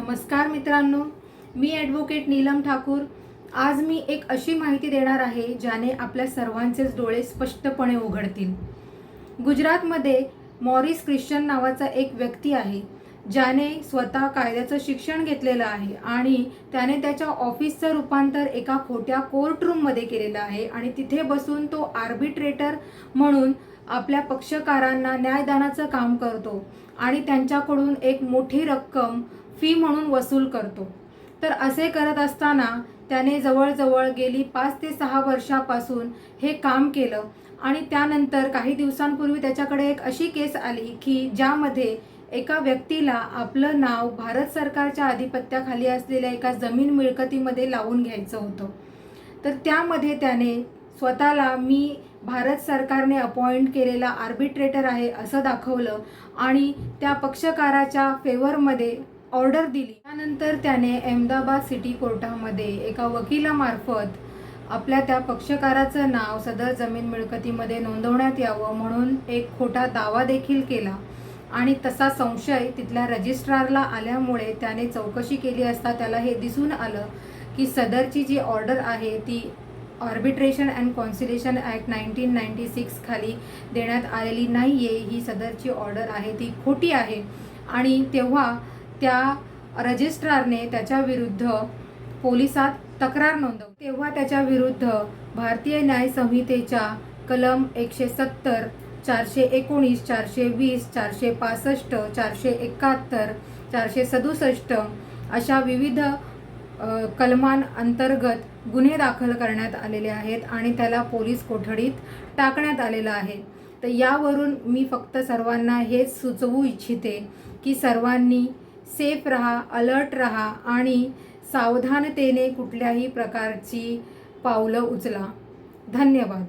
नमस्कार मित्रांनो, मी ॲडव्होकेट नीलम ठाकूर। आज मी एक अशी माहिती देणार आहे ज्याने आपल्या सर्वांचेच डोळे स्पष्टपणे उघडतील। गुजरातमध्ये मॉरिस ख्रिश्चन नावाचा एक व्यक्ती आहे ज्याने स्वतः कायद्याचं शिक्षण घेतलेलं आहे आणि त्याने त्याच्या ऑफिसचं रूपांतर एका खोट्या कोर्टरूममध्ये केलेलं आहे आणि तिथे बसून तो आर्बिट्रेटर म्हणून आपल्या पक्षकारांना न्यायदानाचं काम करतो आणि त्यांच्याकडून एक मोठी रक्कम फी म्हणून वसूल करतो। तर असे करत असताना त्याने जवळजवळ गेली 5 ते 6 वर्षापासून हे काम केलं आणि त्यानंतर काही दिवसांपूर्वी त्याच्याकडे एक अशी केस आली की ज्यामध्ये एका व्यक्तीला आपलं नाव भारत सरकारच्या अधिपत्याखाली असलेल्या एका जमीन मिळकतीमध्ये लावून घ्यायचं होतं। तर त्यामध्ये त्याने स्वतःला मी भारत सरकारने अपॉइंट केलेला आर्बिट्रेटर आहे असं दाखवलं आणि त्या पक्षकाराच्या फेवरमध्ये ऑर्डर दिली। त्यानंतर त्याने अहमदाबाद सिटी कोर्टामध्ये एका वकिलामार्फत आपल्या त्या पक्षकाराचं नाव सदर जमीन मिळकतीमध्ये नोंदवण्यात यावं म्हणून एक खोटा दावा देखील केला आणि तसा संशय तिथल्या रजिस्ट्रारला आल्यामुळे त्याने चौकशी केली असता त्याला हे दिसून आलं की सदरची जी ऑर्डर आहे ती आर्बिट्रेशन अँड कॉन्सिलेशन ॲक्ट 1996 खाली देण्यात आलेली नाही आहे। ही सदरची ऑर्डर आहे ती खोटी आहे आणि तेव्हा त्या रजिस्ट्रारने त्याच्या विरुद्ध पोलिसात तक्रार नोंदवली। तेव्हा त्याच्या विरुद्ध भारतीय न्याय संहितेच्या कलम 170, 419, 420, 465, 471, 467 अशा विविध कलमांअंतर्गत गुन्हे दाखल करण्यात आलेले आहेत आणि त्याला पोलीस कोठडीत टाकण्यात आलेलं आहे। तर यावरून मी फक्त सर्वांना हेच सुचवू इच्छिते की सर्वांनी सेफ रहा, अलर्ट रहा आणि सावधानतेने कुठल्याही प्रकारची पावलं उचला। धन्यवाद।